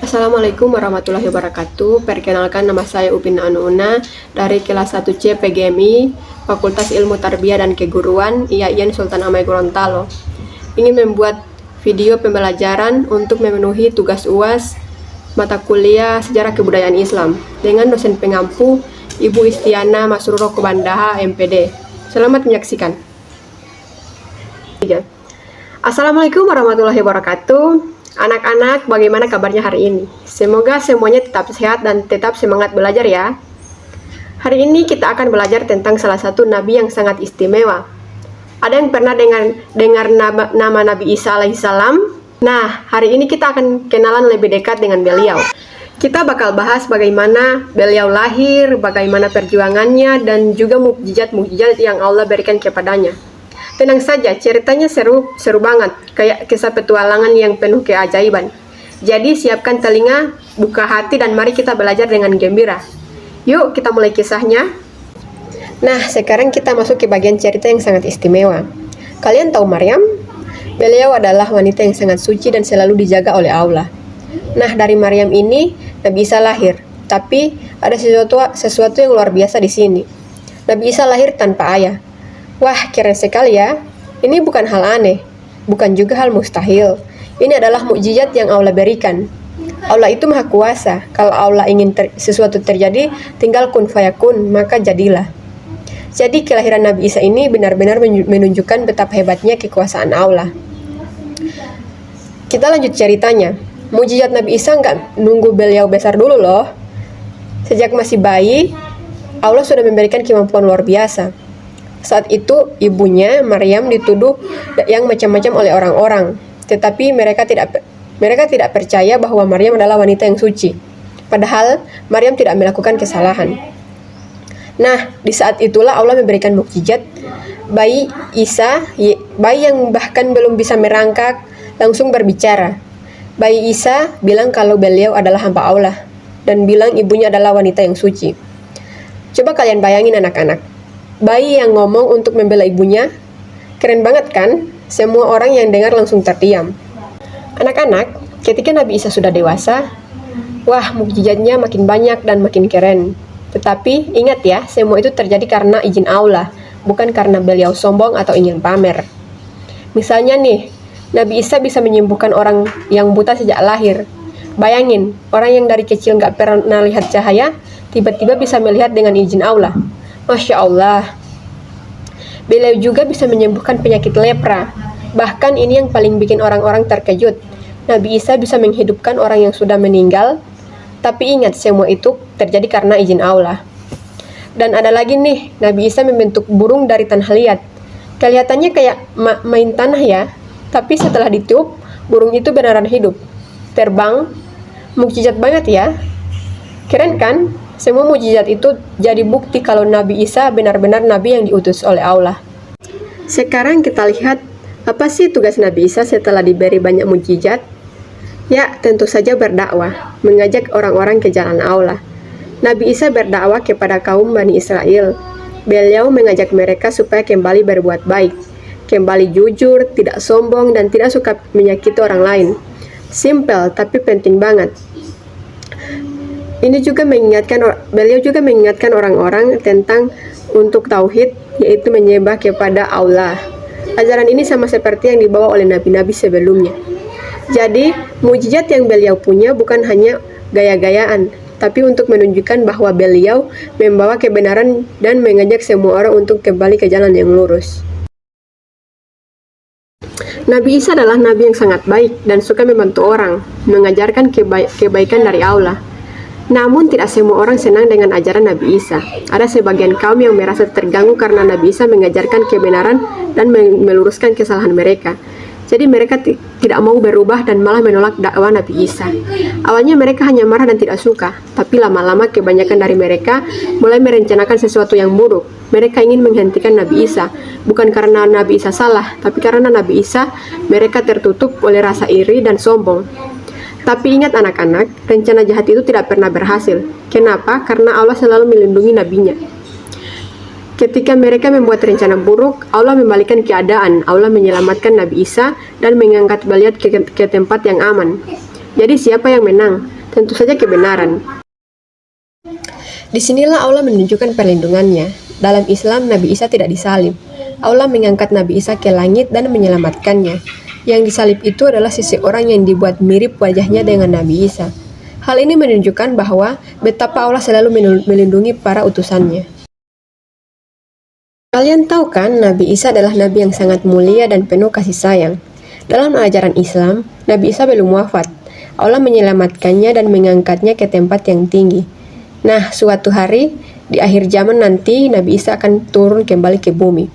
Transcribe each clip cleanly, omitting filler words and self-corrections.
Assalamualaikum warahmatullahi wabarakatuh. Perkenalkan, nama saya Upin Anuuna dari kelas 1C PGMI Fakultas Ilmu Tarbiyah dan Keguruan IAIN Sultan Amai Gorontalo. Ingin membuat video pembelajaran untuk memenuhi tugas UAS mata kuliah Sejarah Kebudayaan Islam dengan dosen pengampu Ibu Istiana Masruro Kubandaha MPD. Selamat menyaksikan. Assalamualaikum warahmatullahi wabarakatuh. Anak-anak, bagaimana kabarnya hari ini? Semoga semuanya tetap sehat dan tetap semangat belajar ya. Hari ini kita akan belajar tentang salah satu nabi yang sangat istimewa. Ada yang pernah dengar nama Nabi Isa alaihissalam? Nah, hari ini kita akan kenalan lebih dekat dengan beliau. Kita bakal bahas bagaimana beliau lahir, bagaimana perjuangannya, dan juga mukjizat-mukjizat yang Allah berikan kepadanya. Tenang saja, ceritanya seru banget, kayak kisah petualangan yang penuh keajaiban. Jadi siapkan telinga, buka hati, dan mari kita belajar dengan gembira. Yuk kita mulai kisahnya. Nah, sekarang kita masuk ke bagian cerita yang sangat istimewa. Kalian tahu Maryam? Beliau adalah wanita yang sangat suci dan selalu dijaga oleh Allah. Nah, dari Maryam ini Nabi Isa lahir, tapi ada sesuatu yang luar biasa di sini. Nabi Isa lahir tanpa ayah. Wah, keren sekali ya. Ini bukan hal aneh, bukan juga hal mustahil. Ini adalah mukjizat yang Allah berikan. Allah itu maha kuasa. Kalau Allah ingin sesuatu terjadi, tinggal kun fayakun, maka jadilah. Jadi kelahiran Nabi Isa ini benar-benar menunjukkan betapa hebatnya kekuasaan Allah. Kita lanjut ceritanya. Mukjizat Nabi Isa nggak nunggu beliau besar dulu loh. Sejak masih bayi, Allah sudah memberikan kemampuan luar biasa. Saat itu ibunya Maryam dituduh yang macam-macam oleh orang-orang, tetapi mereka tidak percaya bahwa Maryam adalah wanita yang suci. Padahal Maryam tidak melakukan kesalahan. Nah, di saat itulah Allah memberikan mukjizat. Bayi yang bahkan belum bisa merangkak langsung berbicara. Bayi Isa bilang kalau beliau adalah hamba Allah dan bilang ibunya adalah wanita yang suci. Coba kalian bayangin anak-anak. Bayi yang ngomong untuk membela ibunya, keren banget kan? Semua orang yang dengar langsung terdiam. Anak-anak, ketika Nabi Isa sudah dewasa, wah, mukjizatnya makin banyak dan makin keren. Tetapi ingat ya, semua itu terjadi karena izin Allah, bukan karena beliau sombong atau ingin pamer. Misalnya nih, Nabi Isa bisa menyembuhkan orang yang buta sejak lahir. Bayangin, orang yang dari kecil nggak pernah lihat cahaya, tiba-tiba bisa melihat dengan izin Allah. Masya Allah. Beliau juga bisa menyembuhkan penyakit lepra. Bahkan ini yang paling bikin orang-orang terkejut. Nabi Isa bisa menghidupkan orang yang sudah meninggal. Tapi ingat, semua itu terjadi karena izin Allah. Dan ada lagi nih, Nabi Isa membentuk burung dari tanah liat. Kelihatannya kayak main tanah ya. Tapi setelah ditiup, burung itu beneran hidup. Terbang. Mukjizat banget ya. Keren kan? Semua mukjizat itu jadi bukti kalau Nabi Isa benar-benar nabi yang diutus oleh Allah. Sekarang kita lihat, apa sih tugas Nabi Isa setelah diberi banyak mukjizat? Ya, tentu saja berdakwah, mengajak orang-orang ke jalan Allah. Nabi Isa berdakwah kepada kaum Bani Israel. Beliau mengajak mereka supaya kembali berbuat baik, kembali jujur, tidak sombong, dan tidak suka menyakiti orang lain. Simple, tapi penting banget. Beliau juga mengingatkan orang-orang tentang untuk tauhid, yaitu menyembah kepada Allah. Ajaran ini sama seperti yang dibawa oleh nabi-nabi sebelumnya. Jadi, mukjizat yang beliau punya bukan hanya gaya-gayaan, tapi untuk menunjukkan bahwa beliau membawa kebenaran dan mengajak semua orang untuk kembali ke jalan yang lurus. Nabi Isa adalah nabi yang sangat baik dan suka membantu orang, mengajarkan kebaikan dari Allah. Namun tidak semua orang senang dengan ajaran Nabi Isa. Ada sebagian kaum yang merasa terganggu karena Nabi Isa mengajarkan kebenaran dan meluruskan kesalahan mereka. Jadi mereka tidak mau berubah dan malah menolak dakwah Nabi Isa. Awalnya mereka hanya marah dan tidak suka, tapi lama-lama kebanyakan dari mereka mulai merencanakan sesuatu yang buruk. Mereka ingin menghentikan Nabi Isa, bukan karena Nabi Isa salah, tapi karena Nabi Isa mereka tertutup oleh rasa iri dan sombong. Tapi ingat anak-anak, rencana jahat itu tidak pernah berhasil. Kenapa? Karena Allah selalu melindungi nabinya. Ketika mereka membuat rencana buruk, Allah membalikkan keadaan. Allah menyelamatkan Nabi Isa dan mengangkat beliau ke tempat yang aman. Jadi siapa yang menang? tentu saja kebenaran. Disinilah Allah menunjukkan perlindungannya. Dalam Islam, Nabi Isa tidak disalib. Allah mengangkat Nabi Isa ke langit dan menyelamatkannya. Yang disalib itu adalah seseorang yang dibuat mirip wajahnya dengan Nabi Isa. Hal ini menunjukkan bahwa betapa Allah selalu melindungi para utusannya. Kalian tahu kan, Nabi Isa adalah Nabi yang sangat mulia dan penuh kasih sayang. Dalam ajaran Islam, Nabi Isa belum wafat. Allah menyelamatkannya dan mengangkatnya ke tempat yang tinggi. Nah, suatu hari, di akhir zaman nanti, Nabi Isa akan turun kembali ke bumi.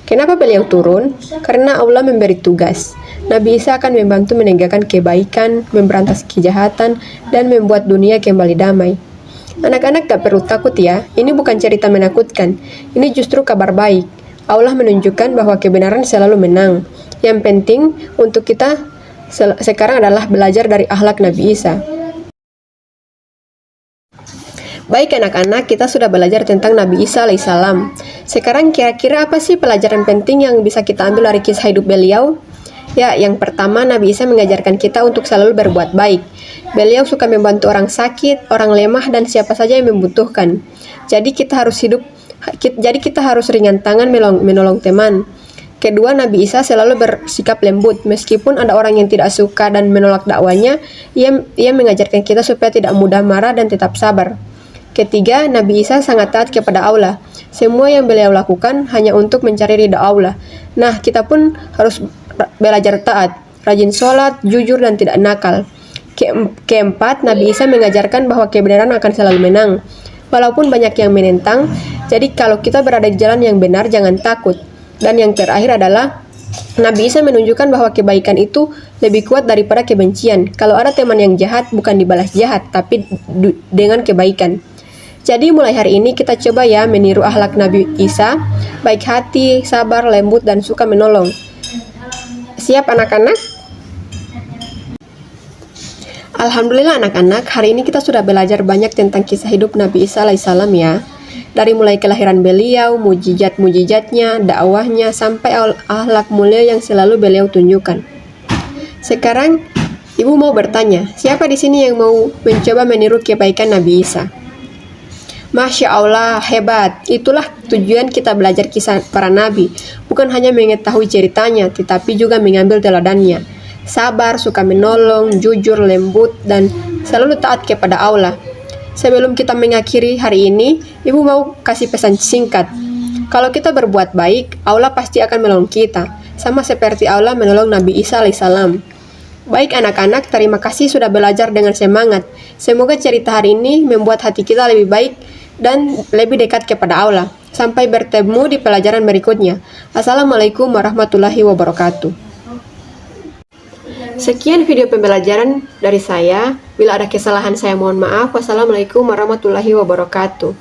Kenapa beliau turun? Karena Allah memberi tugas. Nabi Isa akan membantu menegakkan kebaikan, memberantas kejahatan, dan membuat dunia kembali damai. Anak-anak gak perlu takut ya, ini bukan cerita menakutkan. Ini justru kabar baik. Allah menunjukkan bahwa kebenaran selalu menang. Yang penting untuk kita sekarang adalah belajar dari akhlak Nabi Isa. Baik anak-anak, kita sudah belajar tentang Nabi Isa alaihissalam. Sekarang kira-kira apa sih pelajaran penting yang bisa kita ambil dari kisah hidup beliau? Ya, yang pertama, Nabi Isa mengajarkan kita untuk selalu berbuat baik. Beliau suka membantu orang sakit, orang lemah, dan siapa saja yang membutuhkan. Jadi kita harus ringan tangan menolong teman. Kedua, Nabi Isa selalu bersikap lembut. Meskipun ada orang yang tidak suka dan menolak dakwanya, ia mengajarkan kita supaya tidak mudah marah dan tetap sabar. Ketiga, Nabi Isa sangat taat kepada Allah. Semua yang beliau lakukan hanya untuk mencari ridha Allah. Nah, kita pun harus belajar taat, rajin sholat, jujur, dan tidak nakal. Keempat, Nabi Isa mengajarkan bahwa kebenaran akan selalu menang, walaupun banyak yang menentang. Jadi kalau kita berada di jalan yang benar, jangan takut. Dan yang terakhir adalah, Nabi Isa menunjukkan bahwa kebaikan itu lebih kuat daripada kebencian. Kalau ada teman yang jahat, bukan dibalas jahat, tapi dengan kebaikan. Jadi mulai hari ini kita coba ya meniru akhlak Nabi Isa, baik hati, sabar, lembut, dan suka menolong. Siap anak-anak? Alhamdulillah anak-anak, hari ini kita sudah belajar banyak tentang kisah hidup Nabi Isa alaihissalam ya. Dari mulai kelahiran beliau, mujizat-mujizatnya, dakwahnya, sampai akhlak mulia yang selalu beliau tunjukkan. Sekarang, Ibu mau bertanya, siapa di sini yang mau mencoba meniru kebaikan Nabi Isa? Masya Allah, hebat. Itulah tujuan kita belajar kisah para nabi. Bukan hanya mengetahui ceritanya, tetapi juga mengambil teladannya. Sabar, suka menolong, jujur, lembut, dan selalu taat kepada Allah. Sebelum kita mengakhiri hari ini, Ibu mau kasih pesan singkat. Kalau kita berbuat baik, Allah pasti akan menolong kita. Sama seperti Allah menolong Nabi Isa alaihissalam. Baik anak-anak, terima kasih sudah belajar dengan semangat. Semoga cerita hari ini membuat hati kita lebih baik dan lebih dekat kepada Allah. Sampai bertemu di pelajaran berikutnya. Assalamualaikum warahmatullahi wabarakatuh. Sekian video pembelajaran dari saya. Bila ada kesalahan saya mohon maaf. Wassalamualaikum warahmatullahi wabarakatuh.